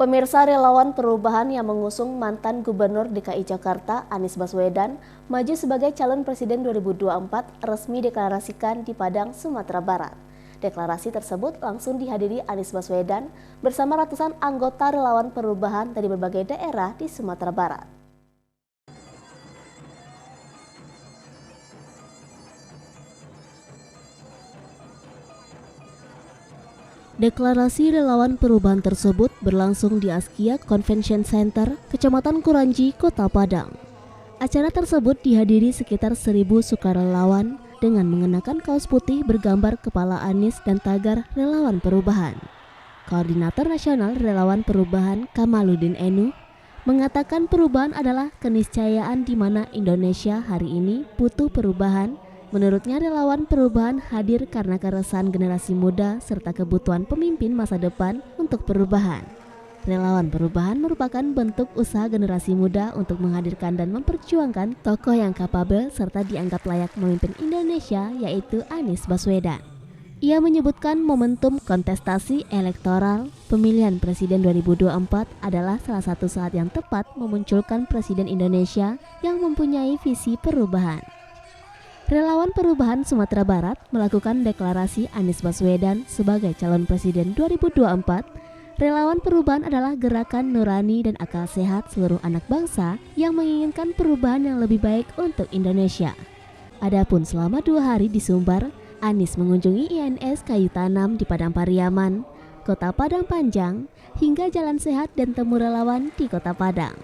Pemirsa, relawan perubahan yang mengusung mantan Gubernur DKI Jakarta Anies Baswedan maju sebagai calon presiden 2024 resmi deklarasikan di Padang, Sumatera Barat. Deklarasi tersebut langsung dihadiri Anies Baswedan bersama ratusan anggota relawan perubahan dari berbagai daerah di Sumatera Barat. Deklarasi relawan perubahan tersebut berlangsung di Askia Convention Center, Kecamatan Kuranji, Kota Padang. Acara tersebut dihadiri sekitar 1.000 sukarelawan dengan mengenakan kaos putih bergambar kepala Anies dan tagar relawan perubahan. Koordinator Nasional Relawan Perubahan Kamaludin Enu mengatakan perubahan adalah keniscayaan di mana Indonesia hari ini butuh perubahan. Menurutnya relawan perubahan hadir karena keresahan generasi muda serta kebutuhan pemimpin masa depan untuk perubahan. Relawan perubahan merupakan bentuk usaha generasi muda untuk menghadirkan dan memperjuangkan tokoh yang kapabel serta dianggap layak memimpin Indonesia, yaitu Anies Baswedan. Ia menyebutkan momentum kontestasi elektoral pemilihan presiden 2024 adalah salah satu saat yang tepat memunculkan presiden Indonesia yang mempunyai visi perubahan. Relawan Perubahan Sumatera Barat melakukan deklarasi Anies Baswedan sebagai calon presiden 2024. Relawan Perubahan adalah gerakan nurani dan akal sehat seluruh anak bangsa yang menginginkan perubahan yang lebih baik untuk Indonesia. Adapun selama 2 hari di Sumbar, Anies mengunjungi INS Kayu Tanam di Padang Pariaman, Kota Padang Panjang, hingga Jalan Sehat dan temu relawan di Kota Padang.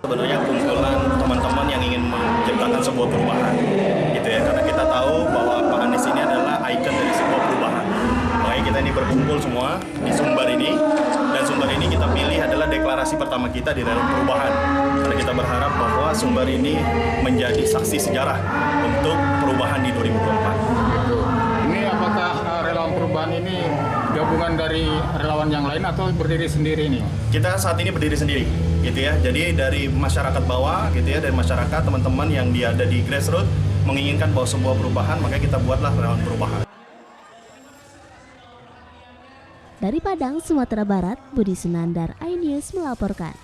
Sebenarnya kumpulan teman-teman yang ingin menciptakan sebuah perubahan, gitu ya. Karena kita tahu bahwa Pak Anies ini adalah ikon dari sebuah perubahan. Makanya kita ini berkumpul semua di Sumbar ini, dan Sumbar ini kita pilih adalah deklarasi pertama kita di relawan perubahan. Karena kita berharap bahwa Sumbar ini menjadi saksi sejarah untuk perubahan di 2024. Ini apakah relawan perubahan ini gabungan dari relawan yang lain atau berdiri sendiri ini? Kita saat ini berdiri sendiri, gitu ya. Jadi dari masyarakat bawah, gitu ya, dari masyarakat teman-teman yang ada di grassroots menginginkan bahwa sebuah perubahan, maka kita buatlah relawan perubahan. Dari Padang, Sumatera Barat, Budi Sunandar, iNews melaporkan.